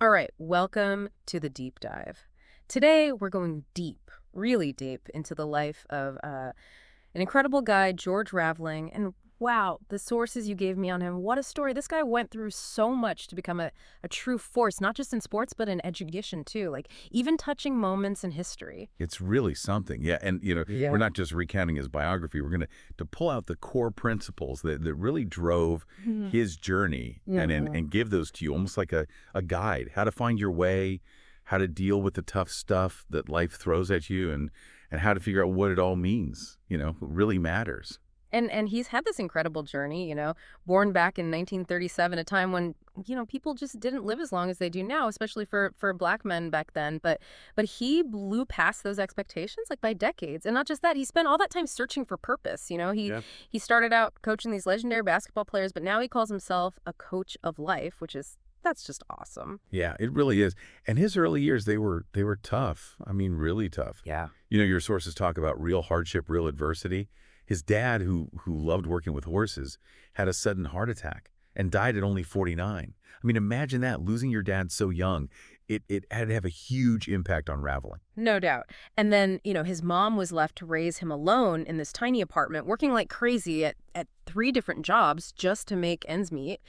All right, welcome to the deep dive. Today, we're going deep, really deep, into the life of an incredible guy, George Raveling. And wow, the sources you gave me on him, what a story. This guy went through so much to become a true force, not just in sports, but in education too, like even touching moments in history. It's really something. Yeah. And, we're Yeah. not just recounting his biography. We're going to pull out the core principles that really drove Mhm. his journey and give those to you almost like a guide, how to find your way, how to deal with the tough stuff that life throws at you and how to figure out what it all means, what really matters. And he's had this incredible journey, born back in 1937, a time when, people just didn't live as long as they do now, especially for black men back then. But he blew past those expectations like by decades. And not just that, he spent all that time searching for purpose. Yeah. He started out coaching these legendary basketball players, but now he calls himself a coach of life, that's just awesome. Yeah, it really is. And his early years, they were tough. I mean, really tough. Yeah. Your sources talk about real hardship, real adversity. His dad, who loved working with horses, had a sudden heart attack and died at only 49. I mean, imagine that, losing your dad so young. It had to have a huge impact on Raveling. No doubt. And then, his mom was left to raise him alone in this tiny apartment, working like crazy at three different jobs just to make ends meet.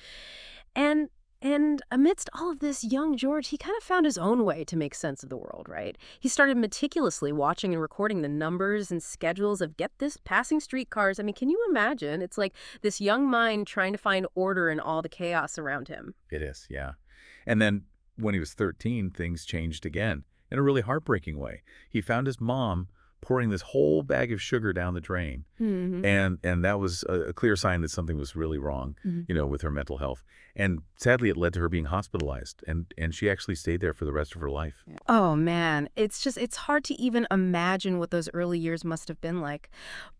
And and amidst all of this, young George, he kind of found his own way to make sense of the world, right? He started meticulously watching and recording the numbers and schedules of, get this, passing streetcars. I mean, can you imagine? It's like this young mind trying to find order in all the chaos around him. It is, yeah. And then when he was 13, things changed again in a really heartbreaking way. He found his mom pouring this whole bag of sugar down the drain. Hmm. And that was a clear sign that something was really wrong, Hmm. with her mental health. And sadly, it led to her being hospitalized. And she actually stayed there for the rest of her life. Oh, man. It's hard to even imagine what those early years must have been like.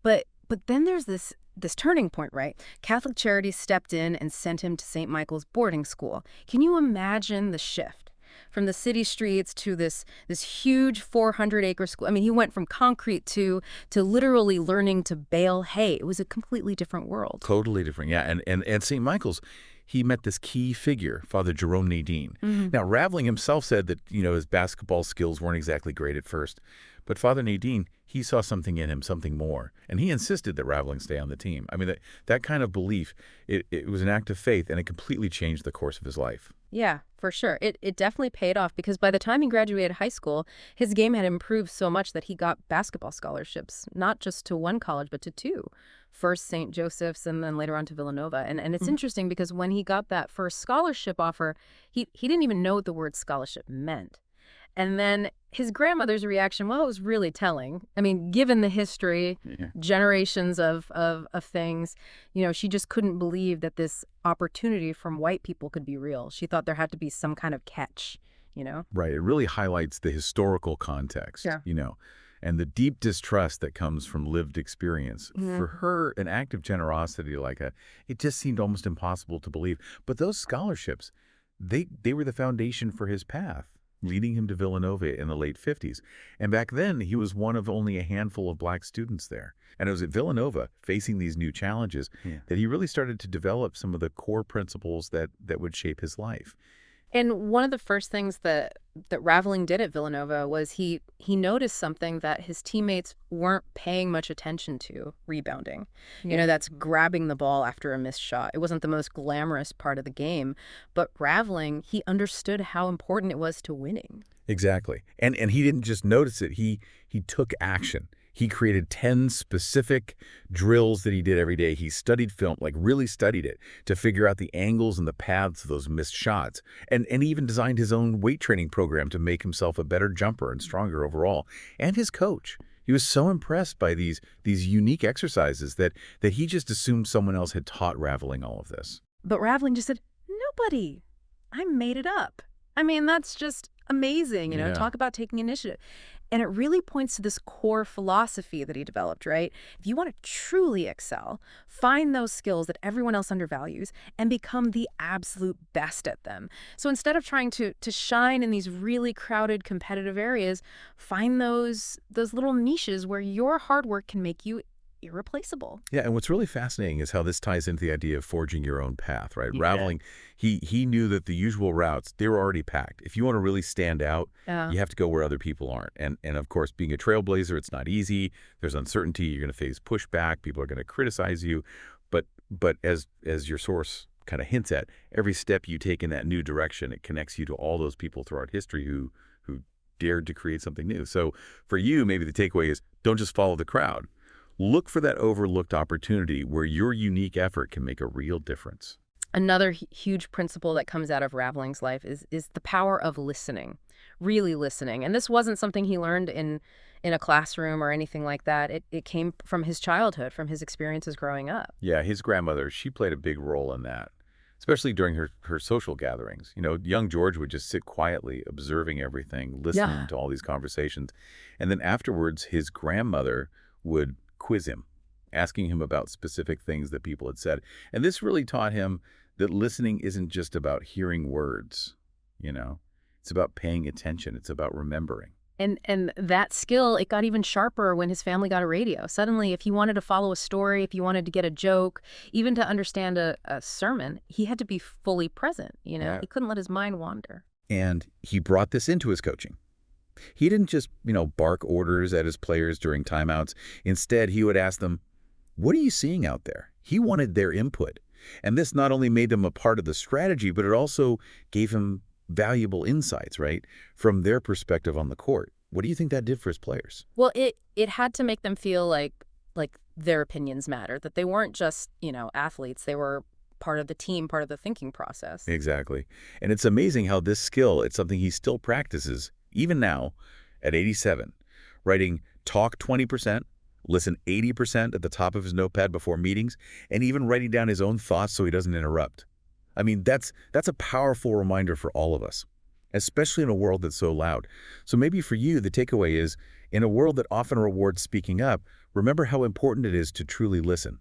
But then there's this turning point, right? Catholic Charities stepped in and sent him to St. Michael's boarding school. Can you imagine the shift? From the city streets to this huge 400-acre school. I mean, he went from concrete to literally learning to bale hay. It was a completely different world. Totally different, yeah. And at St. Michael's, he met this key figure, Father Jerome Nadine. Mhm. Now, Raveling himself said that, his basketball skills weren't exactly great at first. But Father Nadine, he saw something in him, something more. And he insisted that Raveling stay on the team. I mean, that kind of belief, it was an act of faith, and it completely changed the course of his life. Yeah, for sure. It definitely paid off because by the time he graduated high school, his game had improved so much that he got basketball scholarships, not just to one college, but to two. First St. Joseph's and then later on to Villanova. And it's interesting because when he got that first scholarship offer, he didn't even know what the word scholarship meant. And then his grandmother's reaction, well, it was really telling. I mean, given the history, Yeah. generations of things, she just couldn't believe that this opportunity from white people could be real. She thought there had to be some kind of catch. Right. It really highlights the historical context, Yeah. And the deep distrust that comes from lived experience. Mhm. For her, an act of generosity it just seemed almost impossible to believe. But those scholarships, they were the foundation for his path, leading him to Villanova in the late 50s. And back then, he was one of only a handful of black students there. And it was at Villanova, facing these new challenges, that he really started to develop some of the core principles that would shape his life. And one of the first things that Raveling did at Villanova was he noticed something that his teammates weren't paying much attention to: rebounding. That's grabbing the ball after a missed shot. It wasn't the most glamorous part of the game, but Raveling, he understood how important it was to winning. Exactly. And he didn't just notice it. He took action. He created 10 specific drills that he did every day. He studied film, like really studied it, to figure out the angles and the paths of those missed shots. And he even designed his own weight training program to make himself a better jumper and stronger overall. And his coach, he was so impressed by these unique exercises that he just assumed someone else had taught Raveling all of this. But Raveling just said, nobody. I made it up. I mean, that's just amazing, Yeah. talk about taking initiative. And it really points to this core philosophy that he developed, right? If you want to truly excel, find those skills that everyone else undervalues and become the absolute best at them. So instead of trying to shine in these really crowded competitive areas, find those little niches where your hard work can make you irreplaceable. Yeah, and what's really fascinating is how this ties into the idea of forging your own path, right? Yeah. Raveling, he knew that the usual routes, they were already packed. If you want to really stand out, Yeah. you have to go where other people aren't. And of course, being a trailblazer, it's not easy. There's uncertainty. You're going to face pushback. People are going to criticize you. But as your source kind of hints at, every step you take in that new direction, it connects you to all those people throughout history who dared to create something new. So for you, maybe the takeaway is don't just follow the crowd. Look for that overlooked opportunity where your unique effort can make a real difference. Another huge principle that comes out of Raveling's life is the power of listening, really listening. And this wasn't something he learned in a classroom or anything like that. It came from his childhood, from his experiences growing up. Yeah, his grandmother, she played a big role in that, especially during her social gatherings. Young George would just sit quietly observing everything, listening Yeah. to all these conversations. And then afterwards, his grandmother would quiz him, asking him about specific things that people had said. And this really taught him that listening isn't just about hearing words, you know. It's about paying attention. It's about remembering. And that skill, it got even sharper when his family got a radio. Suddenly, if he wanted to follow a story, if he wanted to get a joke, even to understand a sermon, he had to be fully present. Yeah. He couldn't let his mind wander. And he brought this into his coaching. He didn't just, bark orders at his players during timeouts. Instead, he would ask them, "What are you seeing out there?" He wanted their input. And this not only made them a part of the strategy, but it also gave him valuable insights, right, from their perspective on the court. What do you think that did for his players? Well, it had to make them feel like their opinions mattered, that they weren't just athletes. They were part of the team, part of the thinking process. Exactly. And it's amazing how this skill, it's something he still practices, even now, at 87, writing talk 20%, listen 80% at the top of his notepad before meetings, and even writing down his own thoughts so he doesn't interrupt. I mean, that's a powerful reminder for all of us, especially in a world that's so loud. So maybe for you, the takeaway is, in a world that often rewards speaking up, remember how important it is to truly listen.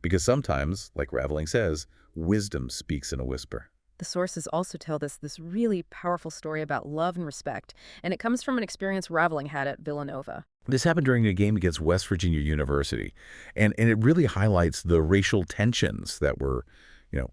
Because sometimes, like Raveling says, wisdom speaks in a whisper. The sources also tell this really powerful story about love and respect, and it comes from an experience Raveling had at Villanova. This happened during a game against West Virginia University, and it really highlights the racial tensions that were,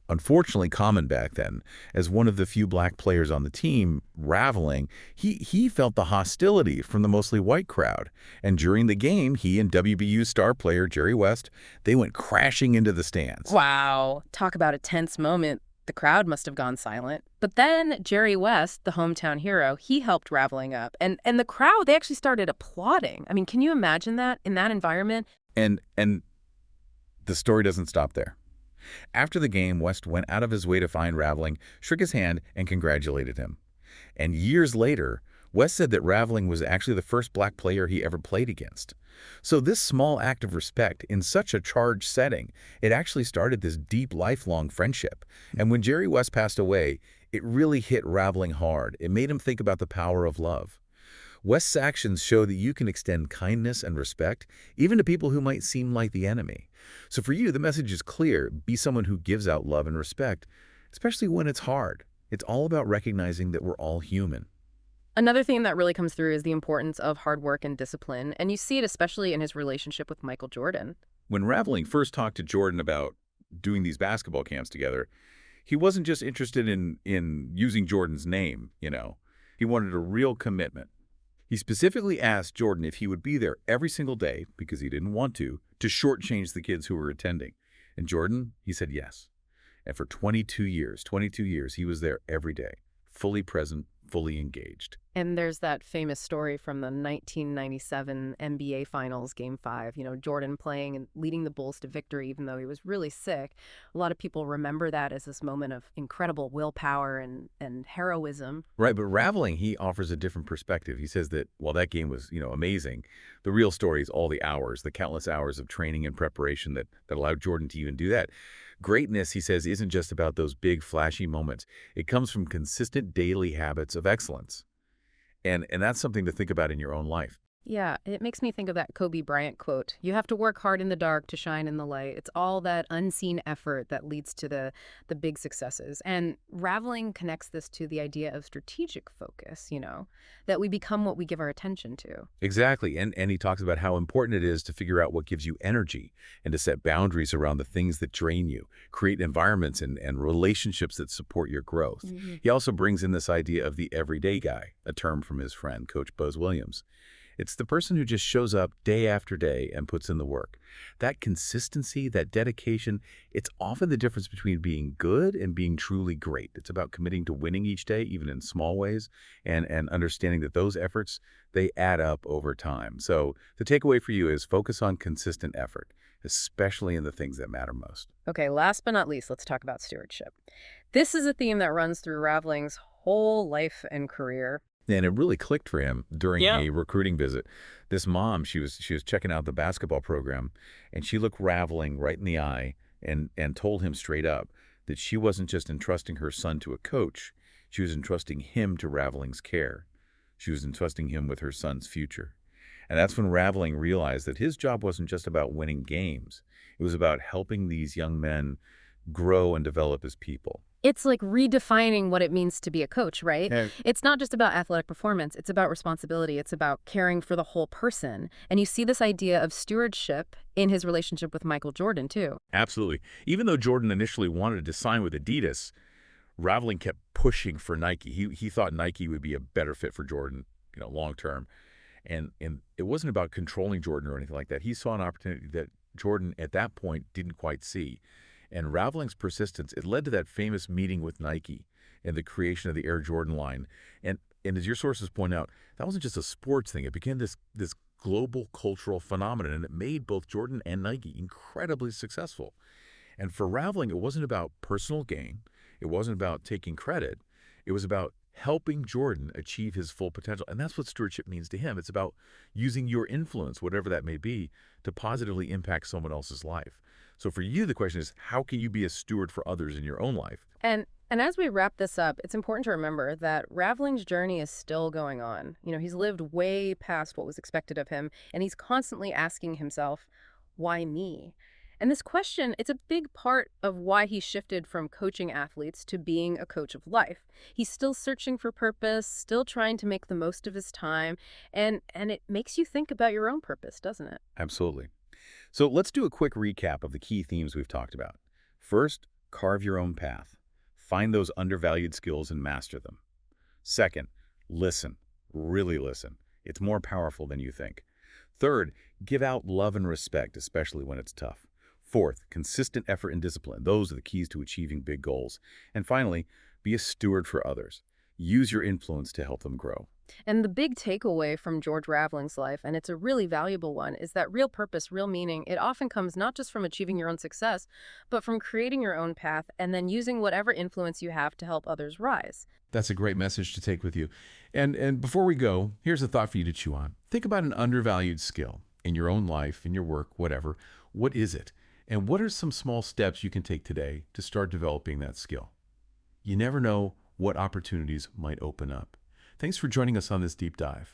unfortunately common back then. As one of the few black players on the team, Raveling, he felt the hostility from the mostly white crowd. And during the game, he and WVU star player Jerry West, they went crashing into the stands. Wow. Talk about a tense moment. The crowd must have gone silent. But then Jerry West, the hometown hero, he helped Raveling up. And the crowd, they actually started applauding. I mean, can you imagine that in that environment? And the story doesn't stop there. After the game, West went out of his way to find Raveling, shook his hand, and congratulated him. And years later, West said that Raveling was actually the first black player he ever played against. So this small act of respect in such a charged setting, it actually started this deep, lifelong friendship. And when Jerry West passed away, it really hit Raveling hard. It made him think about the power of love. West's actions show that you can extend kindness and respect even to people who might seem like the enemy. So for you, the message is clear. Be someone who gives out love and respect, especially when it's hard. It's all about recognizing that we're all human. Another theme that really comes through is the importance of hard work and discipline, and you see it especially in his relationship with Michael Jordan. When Raveling first talked to Jordan about doing these basketball camps together, he wasn't just interested in using Jordan's name, He wanted a real commitment. He specifically asked Jordan if he would be there every single day, because he didn't want to shortchange the kids who were attending. And Jordan, he said yes. And for 22 years, he was there every day, fully present, fully engaged. And there's that famous story from the 1997 NBA Finals, Game 5. Jordan playing and leading the Bulls to victory, even though he was really sick. A lot of people remember that as this moment of incredible willpower and heroism. Right, but Raveling, he offers a different perspective. He says that while that game was, amazing, the real story is all the hours, the countless hours of training and preparation that allowed Jordan to even do that. Greatness, he says, isn't just about those big, flashy moments. It comes from consistent daily habits of excellence. And that's something to think about in your own life. Yeah, it makes me think of that Kobe Bryant quote. You have to work hard in the dark to shine in the light. It's all that unseen effort that leads to the big successes. And Raveling connects this to the idea of strategic focus, that we become what we give our attention to. Exactly. And he talks about how important it is to figure out what gives you energy and to set boundaries around the things that drain you, create environments and relationships that support your growth. Hmm. He also brings in this idea of the everyday guy, a term from his friend, Coach Buzz Williams. It's the person who just shows up day after day and puts in the work. That consistency, that dedication, it's often the difference between being good and being truly great. It's about committing to winning each day, even in small ways, and understanding that those efforts, they add up over time. So the takeaway for you is focus on consistent effort, especially in the things that matter most. Okay, last but not least, let's talk about stewardship. This is a theme that runs through Raveling's whole life and career. And it really clicked for him during Yeah. a recruiting visit. This mom, she was checking out the basketball program, and she looked Raveling right in the eye and told him straight up that she wasn't just entrusting her son to a coach, she was entrusting him to Raveling's care. She was entrusting him with her son's future. And that's when Raveling realized that his job wasn't just about winning games. It was about helping these young men grow and develop as people. It's like redefining what it means to be a coach, right? Yeah. It's not just about athletic performance, it's about responsibility, it's about caring for the whole person. And you see this idea of stewardship in his relationship with Michael Jordan, too. Absolutely. Even though Jordan initially wanted to sign with Adidas, Raveling kept pushing for Nike. He thought Nike would be a better fit for Jordan, long term. And it wasn't about controlling Jordan or anything like that. He saw an opportunity that Jordan at that point didn't quite see. And Raveling's persistence, it led to that famous meeting with Nike and the creation of the Air Jordan line. And as your sources point out, that wasn't just a sports thing. It became this global cultural phenomenon, and it made both Jordan and Nike incredibly successful. And for Raveling, it wasn't about personal gain. It wasn't about taking credit. It was about helping Jordan achieve his full potential. And that's what stewardship means to him. It's about using your influence, whatever that may be, to positively impact someone else's life. So for you, the question is, how can you be a steward for others in your own life? And as we wrap this up, it's important to remember that Raveling's journey is still going on. He's lived way past what was expected of him, and he's constantly asking himself, why me? And this question, it's a big part of why he shifted from coaching athletes to being a coach of life. He's still searching for purpose, still trying to make the most of his time, and it makes you think about your own purpose, doesn't it? Absolutely. So let's do a quick recap of the key themes we've talked about. First, carve your own path. Find those undervalued skills and master them. Second, listen. Really listen. It's more powerful than you think. Third, give out love and respect, especially when it's tough. Fourth, consistent effort and discipline. Those are the keys to achieving big goals. And finally, be a steward for others. Use your influence to help them grow. And the big takeaway from George Raveling's life, and it's a really valuable one, is that real purpose, real meaning, it often comes not just from achieving your own success, but from creating your own path and then using whatever influence you have to help others rise. That's a great message to take with you. And before we go, here's a thought for you to chew on. Think about an undervalued skill in your own life, in your work, whatever. What is it? And what are some small steps you can take today to start developing that skill? You never know what opportunities might open up. Thanks for joining us on this deep dive.